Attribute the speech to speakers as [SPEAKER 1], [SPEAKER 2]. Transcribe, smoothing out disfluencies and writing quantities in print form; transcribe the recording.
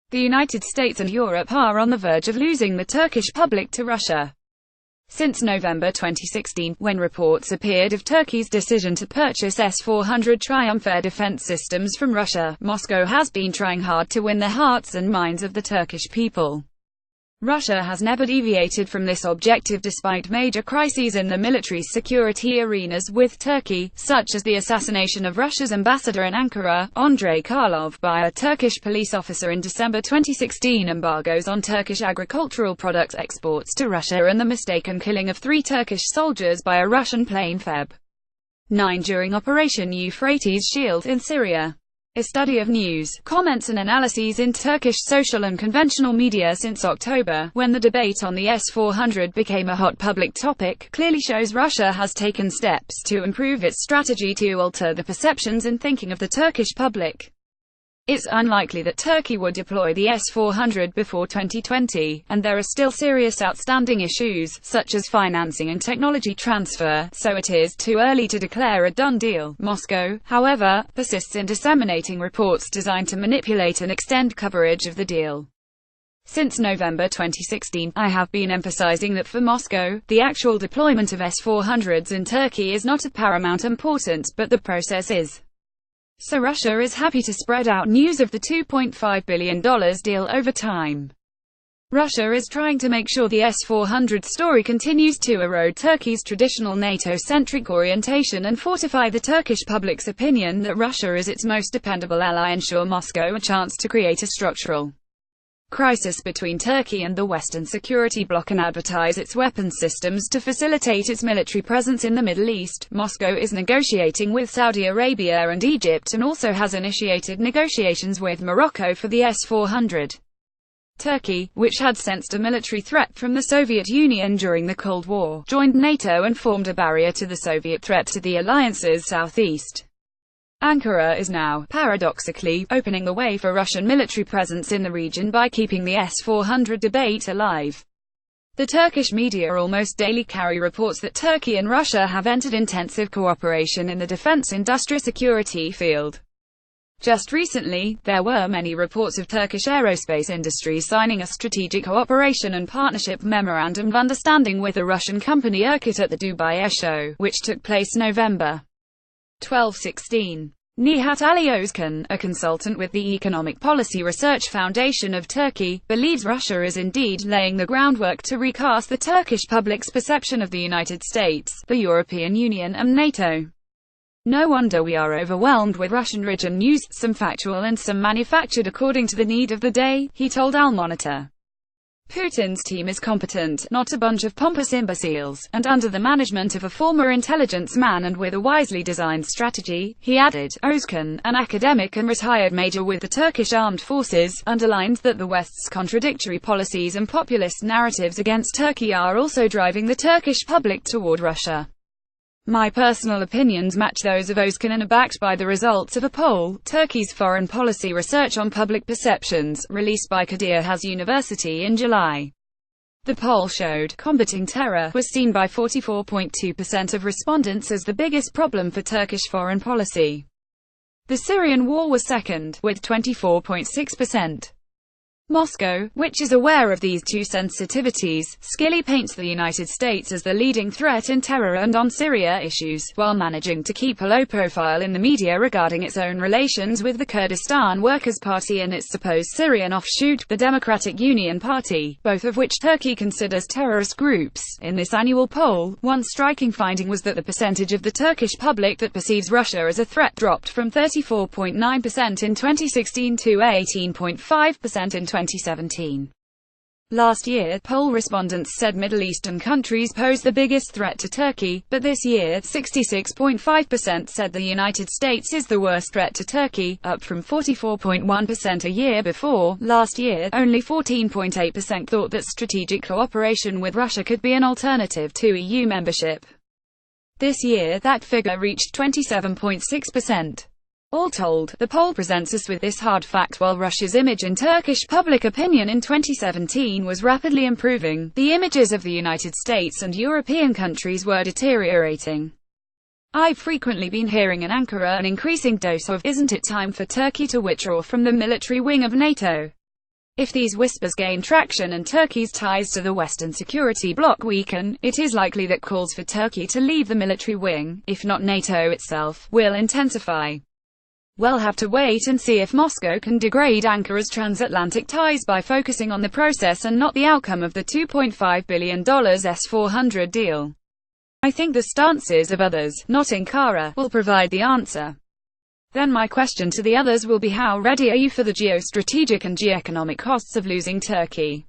[SPEAKER 1] The United States and Europe are on the verge of losing the Turkish public to Russia. Since November 2016, when reports appeared of Turkey's decision to purchase S400 Triumph air defense systems from Russia, Moscow has been trying hard to win the hearts and minds of the Turkish people. Russia has never deviated from this objective despite major crises in the military security arenas with Turkey, such as the assassination of Russia's ambassador in Ankara, Andrei Karlov, by a Turkish police officer in December 2016, embargoes on Turkish agricultural products exports to Russia, and the mistaken killing of 3 Turkish soldiers by a Russian plane Feb. 9 during Operation Euphrates Shield in Syria. A study of news, comments and analyses in Turkish social and conventional media since October, when the debate on the S-400 became a hot public topic, clearly shows Russia has taken steps to improve its strategy to alter the perceptions and thinking of the Turkish public. It's unlikely that Turkey would deploy the S-400 before 2020, and there are still serious outstanding issues, such as financing and technology transfer, so it is too early to declare a done deal. Moscow, however, persists in disseminating reports designed to manipulate and extend coverage of the deal. Since November 2016, I have been emphasizing that for Moscow, the actual deployment of S-400s in Turkey is not of paramount importance, but the process is. So Russia is happy to spread out news of the $2.5 billion deal over time. Russia is trying to make sure the S-400 story continues to erode Turkey's traditional NATO-centric orientation and fortify the Turkish public's opinion that Russia is its most dependable ally, ensure Moscow a chance to create a structural crisis between Turkey and the Western security bloc, and advertise its weapons systems to facilitate its military presence in the Middle East. Moscow is negotiating with Saudi Arabia and Egypt, and also has initiated negotiations with Morocco for the S-400. Turkey, which had sensed a military threat from the Soviet Union during the Cold War, joined NATO and formed a barrier to the Soviet threat to the alliance's southeast. Ankara is now, paradoxically, opening the way for Russian military presence in the region by keeping the S-400 debate alive. The Turkish media almost daily carry reports that Turkey and Russia have entered intensive cooperation in the defense industry security field. Just recently, there were many reports of Turkish aerospace industry signing a strategic cooperation and partnership memorandum of understanding with the Russian company Irkut at the Dubai Air Show, which took place November 12-16. Nihat Ali Özkan, a consultant with the Economic Policy Research Foundation of Turkey, believes Russia is indeed laying the groundwork to recast the Turkish public's perception of the United States, the European Union and NATO. No wonder we are overwhelmed with Russian region news, some factual and some manufactured according to the need of the day, he told Al Monitor. Putin's team is competent, not a bunch of pompous imbeciles, and under the management of a former intelligence man and with a wisely designed strategy, he added. Özkan, an academic and retired major with the Turkish Armed Forces, underlined that the West's contradictory policies and populist narratives against Turkey are also driving the Turkish public toward Russia. My personal opinions match those of Özkan and are backed by the results of a poll, Turkey's Foreign Policy Research on Public Perceptions, released by Kadir Has University in July. The poll showed, combating terror was seen by 44.2% of respondents as the biggest problem for Turkish foreign policy. The Syrian war was second, with 24.6%. Moscow, which is aware of these two sensitivities, skilly paints the United States as the leading threat in terror and on Syria issues, while managing to keep a low profile in the media regarding its own relations with the Kurdistan Workers' Party and its supposed Syrian offshoot, the Democratic Union Party, both of which Turkey considers terrorist groups. In this annual poll, one striking finding was that the percentage of the Turkish public that perceives Russia as a threat dropped from 34.9% in 2016 to 18.5% in 2017. Last year, poll respondents said Middle Eastern countries pose the biggest threat to Turkey, but this year, 66.5% said the United States is the worst threat to Turkey, up from 44.1% a year before. Last year, only 14.8% thought that strategic cooperation with Russia could be an alternative to EU membership. This year, that figure reached 27.6%. All told, the poll presents us with this hard fact: while Russia's image in Turkish public opinion in 2017 was rapidly improving, the images of the United States and European countries were deteriorating. I've frequently been hearing in Ankara an increasing dose of, "Isn't it time for Turkey to withdraw from the military wing of NATO?" If these whispers gain traction and Turkey's ties to the Western security bloc weaken, it is likely that calls for Turkey to leave the military wing, if not NATO itself, will intensify. We'll have to wait and see if Moscow can degrade Ankara's transatlantic ties by focusing on the process and not the outcome of the $2.5 billion S400 deal. I think the stances of others, not Ankara, will provide the answer. Then my question to the others will be, how ready are you for the geostrategic and geoeconomic costs of losing Turkey?